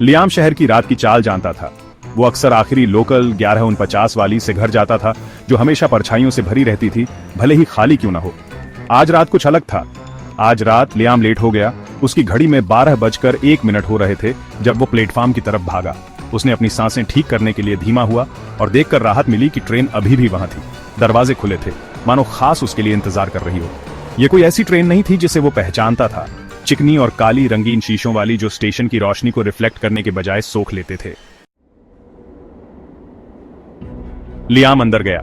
Liam शहर की रात की चाल जानता था। वो अक्सर आखिरी लोकल 11:49 वाली से घर जाता था, जो हमेशा परछाइयों से भरी रहती थी, भले ही खाली क्यों ना हो। आज रात कुछ अलग था। आज रात लियाम लेट हो गया। उसकी घड़ी में 12:01 हो रहे थे जब वो प्लेटफॉर्म की तरफ भागा। उसने अपनी सांसें ठीक करने के लिए धीमा हुआ और देखकर राहत मिली कि ट्रेन अभी भी वहां थी। दरवाजे खुले थे, मानो खास उसके लिए इंतजार कर रही हो। यह कोई ऐसी ट्रेन नहीं थी जिसे वो पहचानता था, चिकनी और काली रंगीन शीशों वाली, जो स्टेशन की रोशनी को रिफ्लेक्ट करने के बजाय सोख लेते थे। लियाम अंदर गया।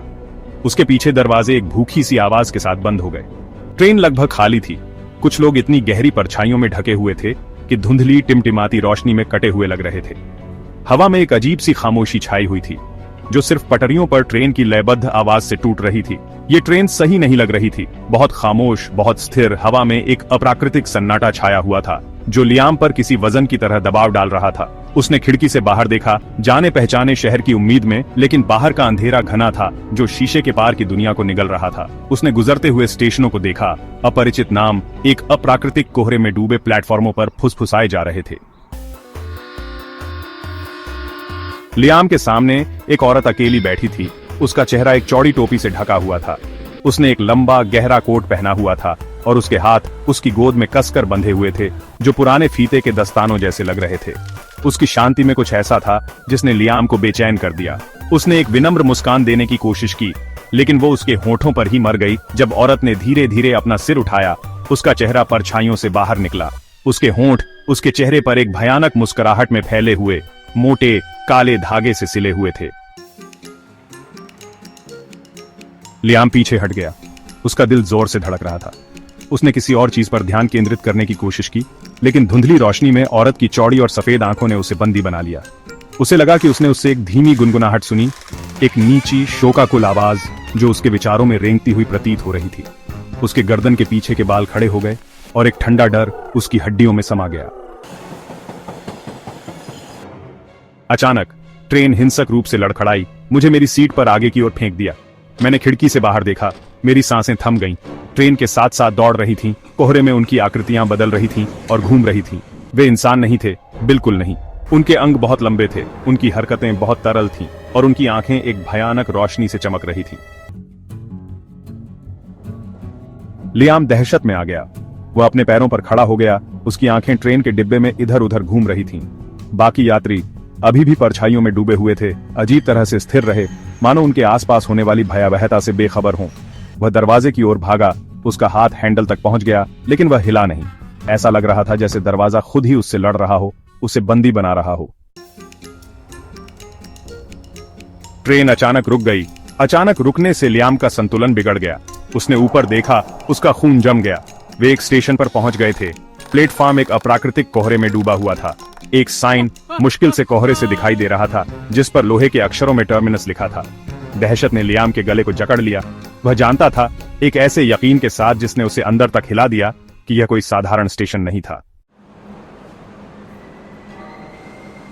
उसके पीछे दरवाजे एक भूखी सी आवाज के साथ बंद हो गए। ट्रेन लगभग खाली थी। कुछ लोग इतनी गहरी परछाइयों में ढके हुए थे कि धुंधली टिमटिमाती रोशनी में कटे हुए लग रहे थे। हवा में एक अजीब सी खामोशी छाई हुई थी, जो सिर्फ पटरियों पर ट्रेन की लयबद्ध आवाज से टूट रही थी। ये ट्रेन सही नहीं लग रही थी। बहुत खामोश, बहुत स्थिर हवा में एक अप्राकृतिक सन्नाटा छाया हुआ था, जो लियाम पर किसी वजन की तरह दबाव डाल रहा था। उसने खिड़की से बाहर देखा, जाने पहचाने शहर की उम्मीद में, लेकिन बाहर का अंधेरा घना था, जो शीशे के पार की दुनिया को निगल रहा था। उसने गुजरते हुए स्टेशनों को देखा। अपरिचित नाम एक अप्राकृतिक कोहरे में डूबे प्लेटफॉर्मों पर फुसफुसाए जा रहे थे। लियाम के सामने एक औरत अकेली बैठी थी। उसका चेहरा एक चौड़ी टोपी से ढका हुआ था। उसने एक लंबा गहरा कोट पहना हुआ था और उसके हाथ उसकी गोद में कसकर बंधे हुए थे, जो पुराने फीते के दस्तानों जैसे लग रहे थे। उसकी शांति में कुछ ऐसा था जिसने लियाम को बेचैन कर दिया। उसने एक विनम्र मुस्कान देने की कोशिश की, लेकिन वो उसके होठों पर ही मर गई। जब औरत ने धीरे धीरे अपना सिर उठाया, उसका चेहरा परछाइयों से बाहर निकला। उसके होंठ उसके चेहरे पर एक भयानक मुस्कुराहट में फैले हुए मोटे काले धागे से सिले हुए थे। लियाम पीछे हट गया। उसका दिल जोर से धड़क रहा था। उसने किसी और चीज पर ध्यान केंद्रित करने की कोशिश की, लेकिन धुंधली रोशनी में औरत की चौड़ी और सफेद आंखों ने उसे बंदी बना लिया। उसे लगा कि उसने उससे एक धीमी गुनगुनाहट सुनी, एक नीची शोकाकुल आवाज जो उसके विचारों में रेंगती हुई प्रतीत हो रही थी। उसके गर्दन के पीछे के बाल खड़े हो गए और एक ठंडा डर उसकी हड्डियों में समा गया। अचानक ट्रेन हिंसक रूप से लड़खड़ाई, मुझे मेरी सीट पर आगे की ओर फेंक दिया। मैंने खिड़की से बाहर देखा। मेरी सांसें थम गईं। ट्रेन के साथ साथ दौड़ रही थीं। कोहरे में उनकी आकृतियां बदल रही थीं और घूम रही थीं। वे इंसान नहीं थे, बिल्कुल नहीं। उनके अंग बहुत लंबे थे, उनकी हरकतें बहुत तरल थीं और उनकी आंखें एक भयानक रोशनी से चमक रही थीं। लियाम दहशत में आ गया। वह अपने पैरों पर खड़ा हो गया। उसकी आंखें ट्रेन के डिब्बे में इधर उधर घूम रही थीं। बाकी यात्री अभी भी परछाइयों में डूबे हुए थे, अजीब तरह से स्थिर रहे, मानो उनके आसपास होने वाली भयावहता से बेखबर हों। वह दरवाजे की ओर भागा। उसका हाथ हैंडल तक पहुंच गया, लेकिन वह हिला नहीं। ऐसा लग रहा था जैसे दरवाजा खुद ही उससे लड़ रहा हो, उसे बंदी बना रहा हो। ट्रेन अचानक रुक गई। अचानक रुकने से लियाम का संतुलन बिगड़ गया। उसने ऊपर देखा, उसका खून जम गया। वे एक स्टेशन पर पहुंच गए थे। प्लेटफॉर्म एक अप्राकृतिक कोहरे में डूबा हुआ था। एक साइन मुश्किल से कोहरे से दिखाई दे रहा था, जिस पर लोहे के अक्षरों में टर्मिनस लिखा था। दहशत ने लियाम के गले को जकड़ लिया। वह जानता था, एक ऐसे यकीन के साथ जिसने उसे अंदर तक हिला दिया, कि यह कोई साधारण स्टेशन नहीं था।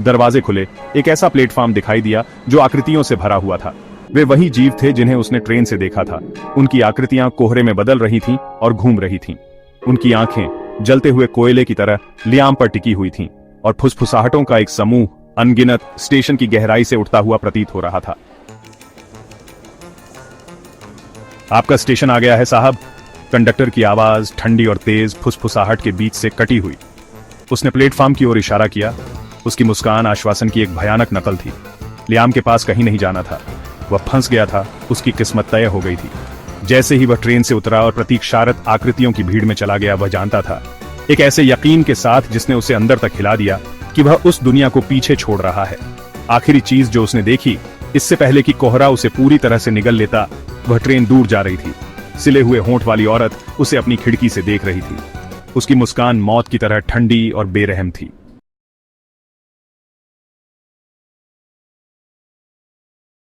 दरवाजे खुले। एक ऐसा प्लेटफॉर्म दिखाई दिया जो आकृतियों से भरा हुआ था। वे वही जीव थे जिन्हें उसने ट्रेन से देखा था। उनकी आकृतियां कोहरे में बदल रही थीं और घूम रही थीं। उनकी आंखें जलते हुए कोयले की तरह लियाम पर टिकी हुई थीं और फुसफुसाहटों का एक समूह अनगिनत स्टेशन की गहराई से उठता हुआ प्रतीत हो रहा था। आपका स्टेशन आ गया है साहब। कंडक्टर की आवाज ठंडी और तेज फुसफुसाहट के बीच से कटी हुई। उसने प्लेटफॉर्म की ओर इशारा किया। उसकी मुस्कान आश्वासन की एक भयानक नकल थी। लियाम के पास कहीं नहीं जाना था। वह फंस गया था। उसकी किस्मत तय हो गई थी। जैसे ही वह ट्रेन से उतरा और प्रतीक्षारत आकृतियों की भीड़ में चला गया, वह जानता था, एक ऐसे यकीन के साथ जिसने उसे अंदर तक हिला दिया, कि वह उस दुनिया को पीछे छोड़ रहा है। आखिरी चीज जो उसने देखी, इससे पहले कि कोहरा उसे पूरी तरह से निगल लेता, वह ट्रेन दूर जा रही थी। सिले हुए होंठ वाली औरत उसे अपनी खिड़की से देख रही थी। उसकी मुस्कान मौत की तरह ठंडी और बेरहम थी।